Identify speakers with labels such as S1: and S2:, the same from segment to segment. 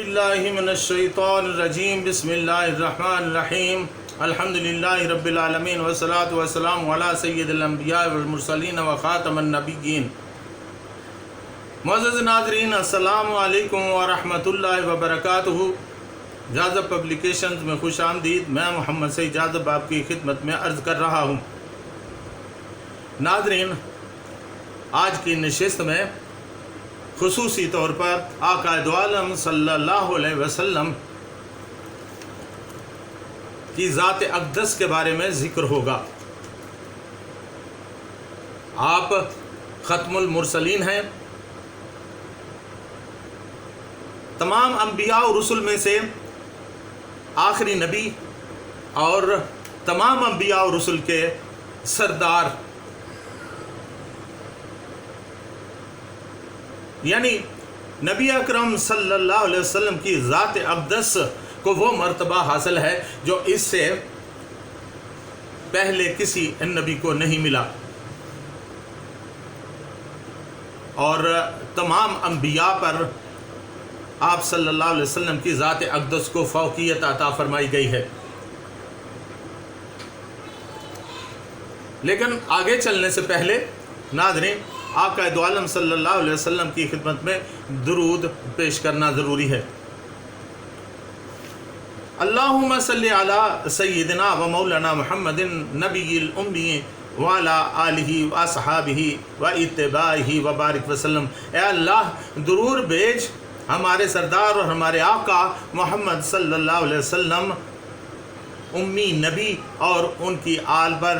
S1: باللہ من الشیطان الرجیم بسم اللہ الرحمن الرحیم الحمدللہ رب العالمین والصلاة والسلام علی سید الانبیاء والمرسلین وخاتم النبیین۔ معزز ناظرین، السلام علیکم ورحمۃ اللہ وبرکاتہ۔ جاذب پبلیکیشنز میں خوش آمدید۔ میں محمد سعید جاذب آپ کی خدمت میں عرض کر رہا ہوں۔ ناظرین، آج کی نشست میں خصوصی طور پر آقا دو عالم صلی اللہ علیہ وسلم کی ذات اقدس کے بارے میں ذکر ہوگا۔ آپ ختم المرسلین ہیں، تمام انبیاء و رسل میں سے آخری نبی اور تمام انبیاء و رسل کے سردار، یعنی نبی اکرم صلی اللہ علیہ وسلم کی ذات اقدس کو وہ مرتبہ حاصل ہے جو اس سے پہلے کسی نبی کو نہیں ملا، اور تمام انبیاء پر آپ صلی اللہ علیہ وسلم کی ذات اقدس کو فوقیت عطا فرمائی گئی ہے۔ لیکن آگے چلنے سے پہلے ناظرین، آقا دو عالم صلی اللہ علیہ وسلم کی خدمت میں درود پیش کرنا ضروری ہے۔ اللہم صلی علی سیدنا و مولانا محمد نبی الامی وعلی آلہ و اصحابہ و اتباعہ و بارک وسلم۔ اے اللہ، درود بھیج ہمارے سردار اور ہمارے آقا محمد صلی اللہ علیہ وسلم، امی نبی، اور ان کی آل پر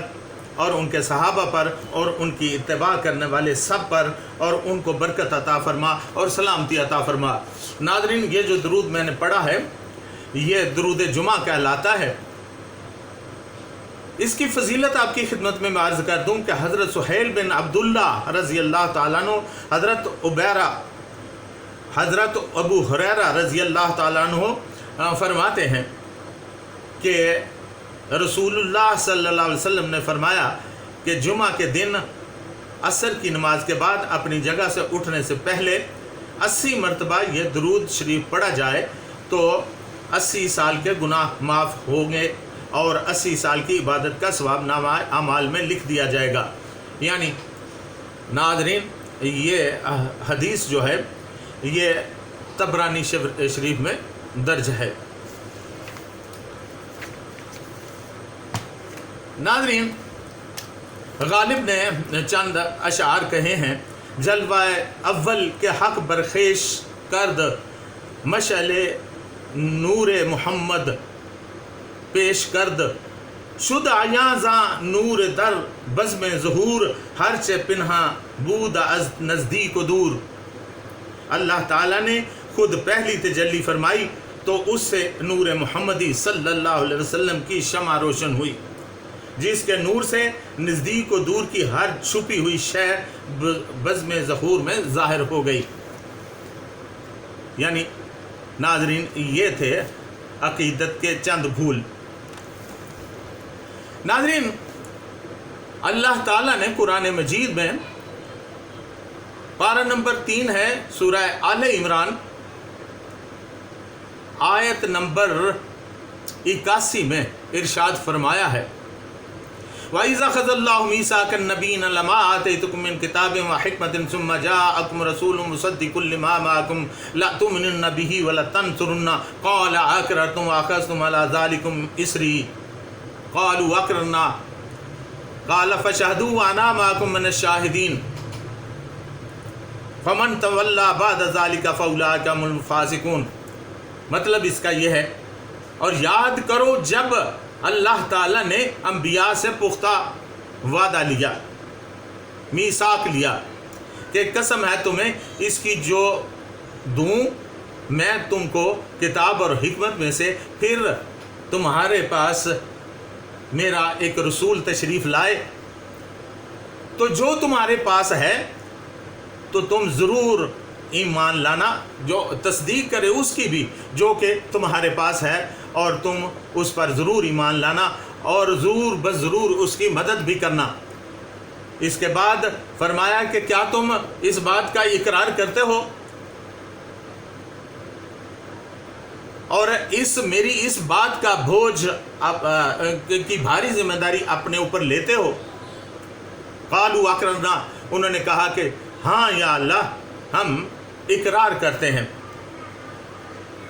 S1: اور ان کے صحابہ پر اور ان کی اتباع کرنے والے سب پر، اور ان کو برکت عطا فرما اور سلامتی عطا فرما۔ ناظرین، یہ جو درود میں نے پڑھا ہے یہ درود جمعہ کہلاتا ہے۔ اس کی فضیلت آپ کی خدمت میں عرض کر دوں کہ حضرت سہیل بن عبداللہ رضی اللہ تعالیٰ عنہ، حضرت عبیرہ، حضرت ابو ہریرہ رضی اللہ تعالیٰ عنہ فرماتے ہیں کہ رسول اللہ صلی اللہ علیہ وسلم نے فرمایا کہ جمعہ کے دن عصر کی نماز کے بعد اپنی جگہ سے اٹھنے سے پہلے 80 مرتبہ یہ درود شریف پڑھا جائے تو 80 سال کے گناہ معاف ہوں گے اور 80 سال کی عبادت کا ثواب نامہ اعمال میں لکھ دیا جائے گا۔ یعنی ناظرین، یہ حدیث جو ہے یہ طبرانی شریف میں درج ہے۔ ناظرین، غالب نے چند اشعار کہے ہیں۔ جلوہ اول کے حق برخیش کرد، مشعل نور محمد پیش کرد، شد عیاں زاں نور در بزم ظہور، ہر چہ پنہاں بود از نزدیک و دور۔ اللہ تعالیٰ نے خود پہلی تجلی فرمائی تو اس سے نور محمدی صلی اللہ علیہ وسلم کی شمع روشن ہوئی، جس کے نور سے نزدیک و دور کی ہر چھپی ہوئی شے بزم ظہور میں ظاہر ہو گئی۔ یعنی ناظرین، یہ تھے عقیدت کے چند پھول۔ ناظرین، اللہ تعالیٰ نے قرآن مجید میں پارہ نمبر 3 ہے سورہ آل عمران، آیت نمبر 81 میں ارشاد فرمایا ہے، وَإِذَا أَخَذَ اللَّهُ مِيثَاقَ النَّبِيِّينَ لَمَا آتَيْتُكُم مِّن كِتَابٍ وَحِكْمَةٍ ثُمَّ جَاءَكُمْ رَسُولٌ مُّصَدِّقٌ لِّمَا مَعَكُمْ لَتُؤْمِنُنَّ بِهِ وَلَتَنصُرُنَّهُ قَالَ أَقْرَرْتُمْ وَأَخَذْتُمْ عَلَىٰ ذَٰلِكُمْ إِصْرِي قَالُوا أَقْرَرْنَا قَالَ فَاشْهَدُوا وَأَنَا مَعَكُم مِّنَ الشَّاهِدِينَ فَمَن تَوَلَّىٰ بَعْدَ ذَٰلِكَ فَأُولَٰئِكَ هُمُ الْفَاسِقُونَ۔ مطلب اس کا یہ ہے، اور یاد کرو جب اللہ تعالیٰ نے انبیاء سے پختہ وعدہ لیا، میثاق لیا کہ قسم ہے تمہیں اس کی جو دوں میں تم کو کتاب اور حکمت میں سے، پھر تمہارے پاس میرا ایک رسول تشریف لائے تو جو تمہارے پاس ہے تو تم ضرور ایمان لانا، جو تصدیق کرے اس کی بھی جو کہ تمہارے پاس ہے، اور تم اس پر ضرور ایمان لانا اور ضرور بس ضرور اس کی مدد بھی کرنا۔ اس کے بعد فرمایا کہ کیا تم اس بات کا اقرار کرتے ہو اور میری اس بات کا بوجھ کی بھاری ذمہ داری اپنے اوپر لیتے ہو؟ قالوا اقررنا، انہوں نے کہا کہ ہاں یا اللہ ہم اقرار کرتے ہیں۔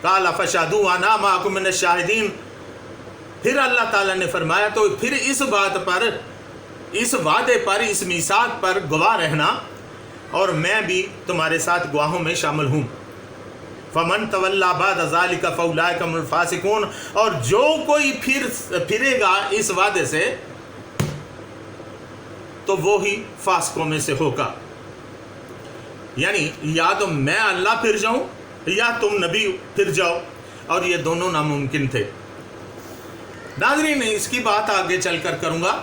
S1: قال فاشهدوا وانا معكم من الشاہدین، پھر اللہ تعالیٰ نے فرمایا تو پھر اس بات پر، اس وعدے پر، اس میثاق پر گواہ رہنا اور میں بھی تمہارے ساتھ گواہوں میں شامل ہوں۔ فمن تولی بعد ذلک فاولئک هم الفاسقون، اور جو کوئی پھرے گا اس وعدے سے تو وہی فاسقوں میں سے ہوگا۔ یعنی یا تو میں اللہ پھر جاؤں یا تم نبی پھر جاؤ، اور یہ دونوں ناممکن تھے۔ ناظرین اس کی بات آگے چل کر کروں گا۔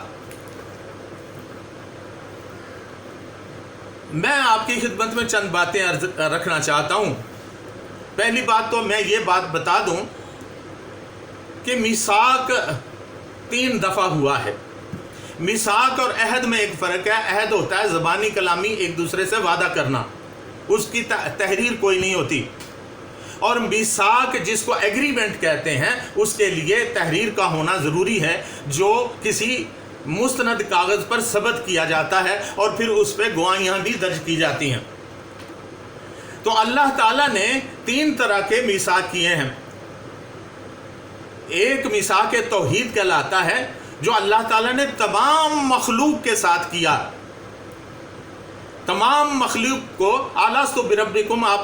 S1: میں آپ کی خدمت میں چند باتیں رکھنا چاہتا ہوں۔ پہلی بات تو میں یہ بات بتا دوں کہ میثاق 3 دفعہ ہوا ہے۔ میثاق اور عہد میں ایک فرق ہے۔ عہد ہوتا ہے زبانی کلامی ایک دوسرے سے وعدہ کرنا، اس کی تحریر کوئی نہیں ہوتی، اور میثاق جس کو ایگریمنٹ کہتے ہیں اس کے لیے تحریر کا ہونا ضروری ہے، جو کسی مستند کاغذ پر ثبت کیا جاتا ہے اور پھر اس پہ گواہیاں بھی درج کی جاتی ہیں۔ تو اللہ تعالیٰ نے 3 طرح کے میثاق کیے ہیں۔ ایک میثاق توحید کہلاتا ہے جو اللہ تعالیٰ نے تمام مخلوق کے ساتھ کیا، تمام مخلوق کو۔ الست بربکم، آپ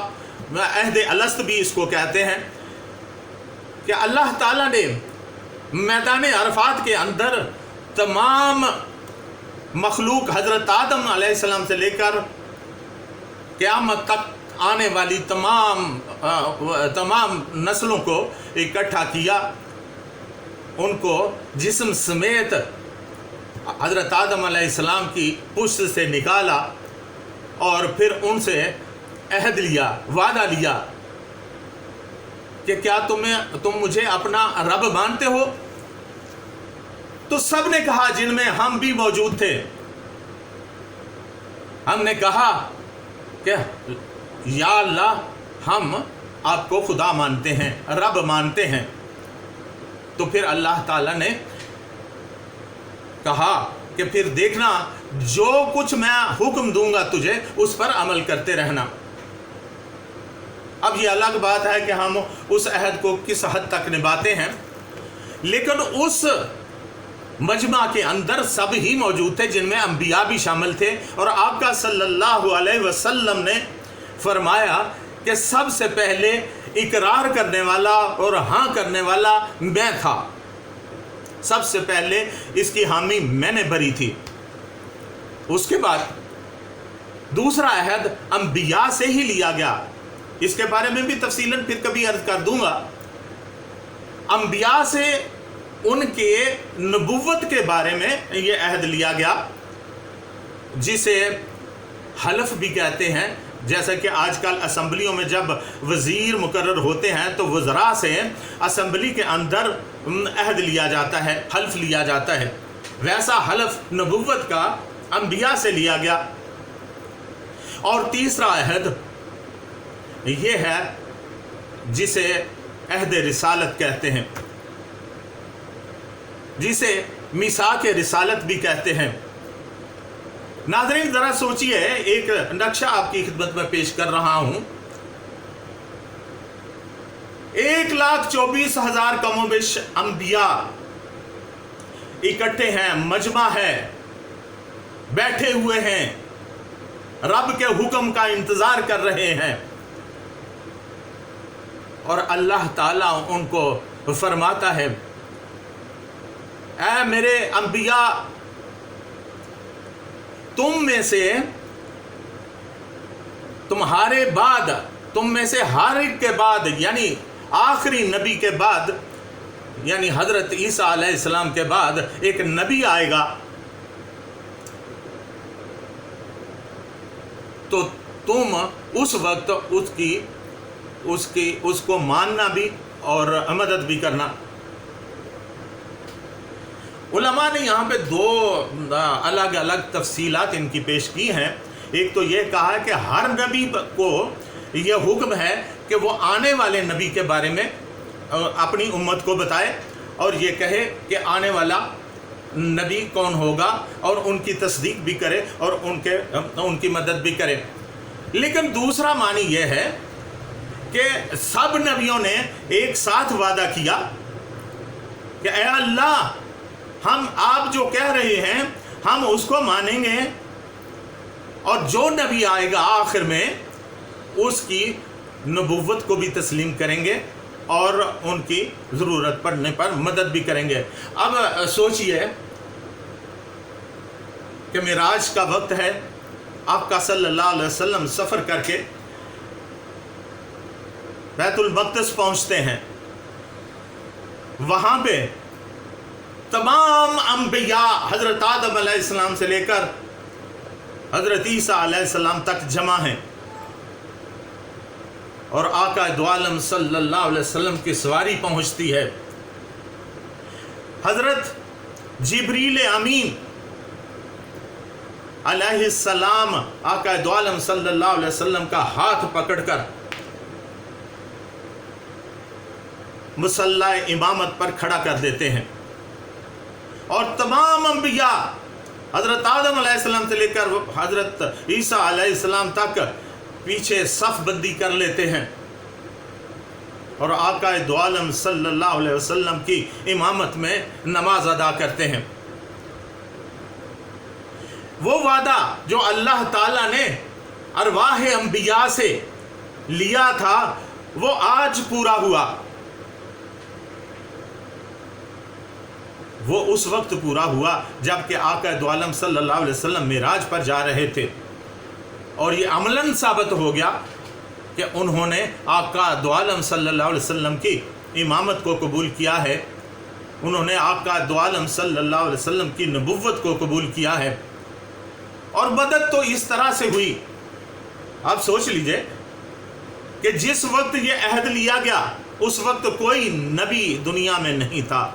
S1: عہد الست بھی اس کو کہتے ہیں، کہ اللہ تعالیٰ نے میدان عرفات کے اندر تمام مخلوق حضرت آدم علیہ السلام سے لے کر قیامت تک آنے والی تمام نسلوں کو اکٹھا کیا، ان کو جسم سمیت حضرت آدم علیہ السلام کی پشت سے نکالا اور پھر ان سے عہد لیا، وعدہ لیا کہ کیا تم مجھے اپنا رب مانتے ہو؟ تو سب نے کہا، جن میں ہم بھی موجود تھے، ہم نے کہا کہ یا اللہ ہم آپ کو خدا مانتے ہیں، رب مانتے ہیں۔ تو پھر اللہ تعالیٰ نے کہا کہ پھر دیکھنا جو کچھ میں حکم دوں گا تجھے اس پر عمل کرتے رہنا۔ اب یہ الگ بات ہے کہ ہم اس عہد کو کس حد تک نبھاتے ہیں، لیکن اس مجمع کے اندر سب ہی موجود تھے، جن میں انبیاء بھی شامل تھے، اور آقا صلی اللہ علیہ وسلم نے فرمایا کہ سب سے پہلے اقرار کرنے والا اور ہاں کرنے والا میں تھا، سب سے پہلے اس کی حامی میں نے بھری تھی۔ اس کے بعد دوسرا عہد انبیاء سے ہی لیا گیا، اس کے بارے میں بھی تفصیلاً پھر کبھی عرض کر دوں گا۔ انبیاء سے ان کے نبوت کے بارے میں یہ عہد لیا گیا، جسے حلف بھی کہتے ہیں۔ جیسا کہ آج کل اسمبلیوں میں جب وزیر مقرر ہوتے ہیں تو وزراء سے اسمبلی کے اندر عہد لیا جاتا ہے، حلف لیا جاتا ہے، ویسا حلف نبوت کا انبیاء سے لیا گیا۔ اور تیسرا عہد یہ ہے جسے عہد رسالت کہتے ہیں، جسے میثاق رسالت بھی کہتے ہیں۔ ناظرین ذرا سوچئے، ایک نقشہ آپ کی خدمت میں پیش کر رہا ہوں۔ 1,24,000 کم و بیش انبیاء اکٹھے ہیں، مجمع ہے، بیٹھے ہوئے ہیں، رب کے حکم کا انتظار کر رہے ہیں، اور اللہ تعالیٰ ان کو فرماتا ہے، اے میرے انبیاء، تم میں سے تمہارے بعد، تم میں سے ہر ایک کے بعد، یعنی آخری نبی کے بعد، یعنی حضرت عیسیٰ علیہ السلام کے بعد ایک نبی آئے گا، تو تم اس وقت اس کو ماننا بھی اور مدد بھی کرنا۔ علماء نے یہاں پہ 2 الگ الگ تفصیلات ان کی پیش کی ہیں۔ ایک تو یہ کہا ہے کہ ہر نبی کو یہ حکم ہے کہ وہ آنے والے نبی کے بارے میں اپنی امت کو بتائے اور یہ کہے کہ آنے والا نبی کون ہوگا اور ان کی تصدیق بھی کرے اور ان کی مدد بھی کرے۔ لیکن دوسرا معنی یہ ہے کہ سب نبیوں نے ایک ساتھ وعدہ کیا کہ اے اللہ، ہم آپ جو کہہ رہے ہیں ہم اس کو مانیں گے، اور جو نبی آئے گا آخر میں اس کی نبوت کو بھی تسلیم کریں گے اور ان کی ضرورت پڑنے پر مدد بھی کریں گے۔ اب سوچئے کہ معراج کا وقت ہے، آقا صلی اللہ علیہ وسلم سفر کر کے بیت المقدس پہنچتے ہیں، وہاں پہ تمام انبیاء حضرت آدم علیہ السلام سے لے کر حضرت عیسیٰ علیہ السلام تک جمع ہیں، اور آقا دو عالم صلی اللہ علیہ وسلم کی سواری پہنچتی ہے۔ حضرت جبریل امین علیہ السلام آقا دو عالم صلی اللہ علیہ وسلم کا ہاتھ پکڑ کر مصلی امامت پر کھڑا کر دیتے ہیں، اور تمام انبیاء حضرت آدم علیہ السلام سے لے کر حضرت عیسیٰ علیہ السلام تک پیچھے صف بندی کر لیتے ہیں، اور آقا دو عالم صلی اللہ علیہ وسلم کی امامت میں نماز ادا کرتے ہیں۔ وہ وعدہ جو اللہ تعالیٰ نے ارواح انبیاء سے لیا تھا وہ آج پورا ہوا۔ وہ اس وقت پورا ہوا جب کہ آقا دو عالم صلی اللہ علیہ وسلم معراج پر جا رہے تھے، اور یہ عملاً ثابت ہو گیا کہ انہوں نے آقا دو عالم صلی اللہ علیہ وسلم کی امامت کو قبول کیا ہے، انہوں نے آقا دو عالم صلی اللہ علیہ وسلم کی نبوت کو قبول کیا ہے، اور مدد تو اس طرح سے ہوئی۔ آپ سوچ لیجئے کہ جس وقت یہ عہد لیا گیا اس وقت کوئی نبی دنیا میں نہیں تھا،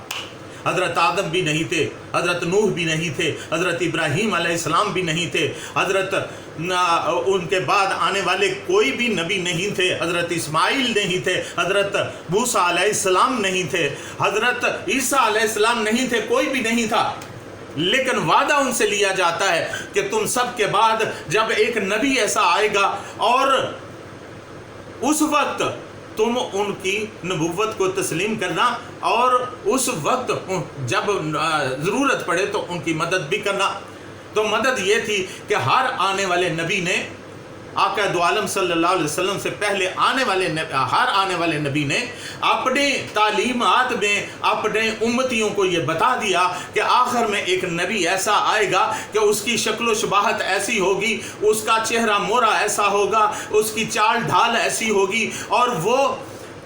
S1: حضرت آدم بھی نہیں تھے، حضرت نوح بھی نہیں تھے، حضرت ابراہیم علیہ السلام بھی نہیں تھے، حضرت ان کے بعد آنے والے کوئی بھی نبی نہیں تھے، حضرت اسماعیل نہیں تھے، حضرت موسیٰ علیہ السلام نہیں تھے، حضرت عیسیٰ علیہ السلام نہیں تھے، کوئی بھی نہیں تھا۔ لیکن وعدہ ان سے لیا جاتا ہے کہ تم سب کے بعد جب ایک نبی ایسا آئے گا اور اس وقت تم ان کی نبوت کو تسلیم کرنا، اور اس وقت جب ضرورت پڑے تو ان کی مدد بھی کرنا۔ تو مدد یہ تھی کہ ہر آنے والے نبی نے آقا دو عالم صلی اللہ علیہ وسلم سے پہلے ہر آنے والے نبی نے اپنے تعلیمات میں اپنے امتیوں کو یہ بتا دیا کہ آخر میں ایک نبی ایسا آئے گا کہ اس کی شکل و شباہت ایسی ہوگی، اس کا چہرہ مورا ایسا ہوگا، اس کی چال ڈھال ایسی ہوگی، اور وہ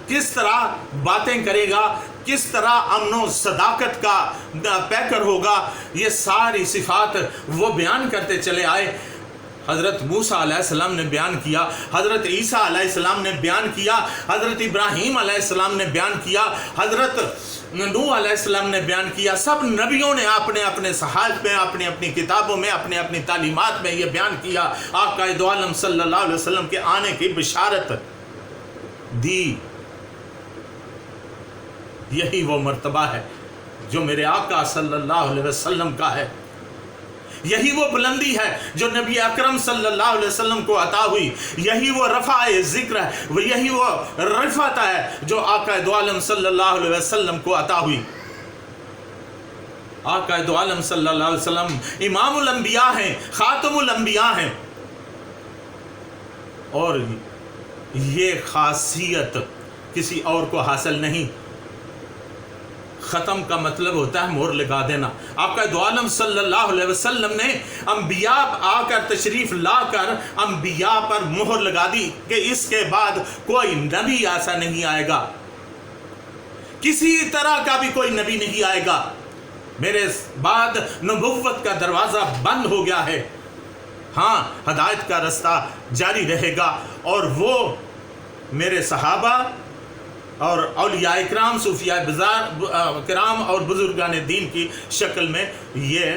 S1: کس طرح باتیں کرے گا، کس طرح امن و صداقت کا پیکر ہوگا، یہ ساری صفات وہ بیان کرتے چلے آئے۔ حضرت موسیٰ علیہ السلام نے بیان کیا، حضرت عیسیٰ علیہ السلام نے بیان کیا، حضرت ابراہیم علیہ السلام نے بیان کیا، حضرت نوح علیہ السلام نے بیان کیا۔ سب نبیوں نے اپنے اپنے صحائف میں، اپنی اپنی کتابوں میں، اپنی اپنی تعلیمات میں یہ بیان کیا، آقا دو عالم صلی اللہ علیہ وسلم کے آنے کی بشارت دی۔ یہی وہ مرتبہ ہے جو میرے آقا صلی اللہ علیہ وسلم کا ہے، یہی وہ بلندی ہے جو نبی اکرم صلی اللہ علیہ وسلم کو عطا ہوئی، یہی وہ رفع ذکر ہے، یہی وہ رفعت ہے جو آقا دو عالم صلی اللہ علیہ وسلم کو عطا ہوئی۔ آقا دو عالم صلی اللہ علیہ وسلم امام الانبیاء ہیں، خاتم الانبیاء ہیں، اور یہ خاصیت کسی اور کو حاصل نہیں۔ ختم کا مطلب ہوتا ہے مہر لگا دینا۔ آقا دو عالم صلی اللہ علیہ وسلم نے انبیاء آ کر تشریف لا کر انبیاء پر مہر لگا دی کہ اس کے بعد کوئی نبی ایسا نہیں آئے گا، کسی طرح کا بھی کوئی نبی نہیں آئے گا، میرے بعد نبوت کا دروازہ بند ہو گیا ہے، ہاں ہدایت کا رستہ جاری رہے گا، اور وہ میرے صحابہ اور اولیاء کرام، صوفیاء کرام اور بزرگان دین کی شکل میں یہ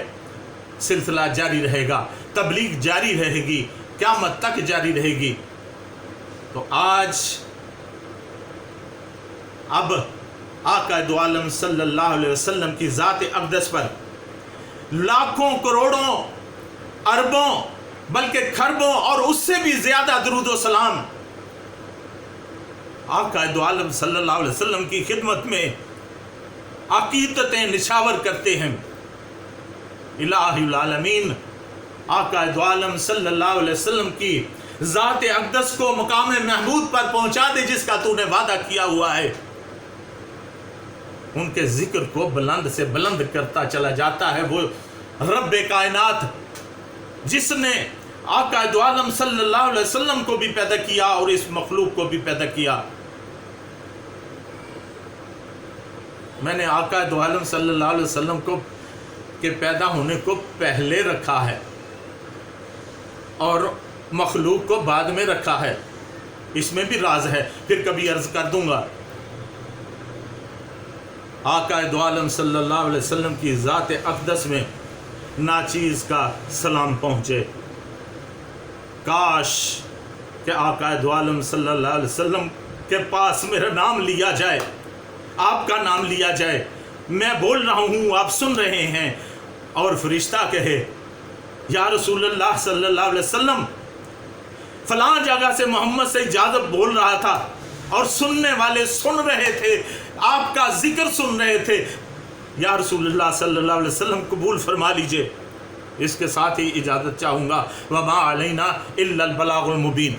S1: سلسلہ جاری رہے گا، تبلیغ جاری رہے گی، قیامت تک جاری رہے گی۔ تو آج اب آقا دو عالم صلی اللہ علیہ وسلم کی ذات اقدس پر لاکھوں کروڑوں اربوں بلکہ کھربوں اور اس سے بھی زیادہ درود و سلام آقا دو عالم صلی اللہ علیہ وسلم کی خدمت میں عقیدتیں نشاور کرتے ہیں۔ الہ العالمین آقا دو عالم صلی اللہ علیہ وسلم کی ذات اقدس کو مقام محمود پر پہنچا دے جس کا تو نے وعدہ کیا ہوا ہے۔ ان کے ذکر کو بلند سے بلند کرتا چلا جاتا ہے وہ رب کائنات جس نے آقا دو عالم صلی اللہ علیہ وسلم کو بھی پیدا کیا اور اس مخلوق کو بھی پیدا کیا۔ میں نے آقا دو عالم صلی اللہ علیہ وسلم کو کے پیدا ہونے کو پہلے رکھا ہے اور مخلوق کو بعد میں رکھا ہے، اس میں بھی راز ہے، پھر کبھی عرض کر دوں گا۔ آقا دو عالم صلی اللہ علیہ وسلم کی ذات اقدس میں ناچیز کا سلام پہنچے۔ کاش کہ آقا دو عالم صلی اللہ علیہ وسلم کے پاس میرا نام لیا جائے، آپ کا نام لیا جائے، میں بول رہا ہوں آپ سن رہے ہیں اور فرشتہ کہے یا رسول اللہ صلی اللہ علیہ وسلم فلاں جگہ سے محمد سے اجازت بول رہا تھا اور سننے والے سن رہے تھے، آپ کا ذکر سن رہے تھے، یا رسول اللہ صلی اللہ علیہ وسلم قبول فرما لیجئے۔ اس کے ساتھ ہی اجازت چاہوں گا۔ وما علینا الا البلاغ المبین۔